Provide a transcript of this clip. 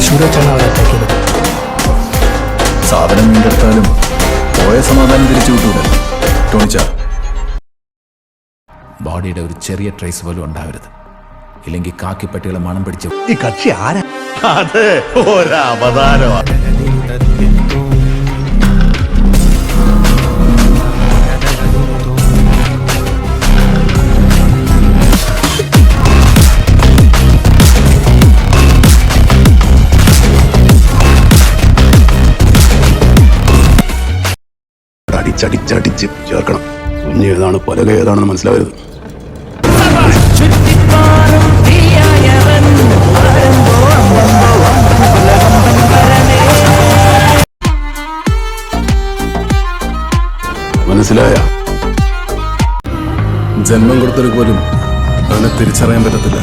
തൃശ്ശൂർ വെച്ചാണ് അവർ അറ്റാക്ക് ചെയ്തത്. സാധനം വീണ്ടെടുത്താലും പോയ സമാധാനം തിരിച്ചു കിട്ടൂല. ടോണിച്ച, ബോഡിയുടെ ഒരു ചെറിയ ട്രേസ് പോലും ഉണ്ടാവരുത്. ഇല്ലെങ്കിൽ കാക്കിപ്പട്ടികളെ മണം പിടിച്ച് ഈ കക്ഷി ആരാ? അത് ഒരവതാരമാണ്. അടിച്ചടിച്ചടിച്ച് ചേർക്കണം. കുഞ്ഞ് ഏതാണ് പലക ഏതാണെന്ന് മനസ്സിലാവരുത്. മനസ്സിലായ? ജന്മം കൊടുത്തവർക്ക് പോലും അവനെ തിരിച്ചറിയാൻ പറ്റത്തില്ല.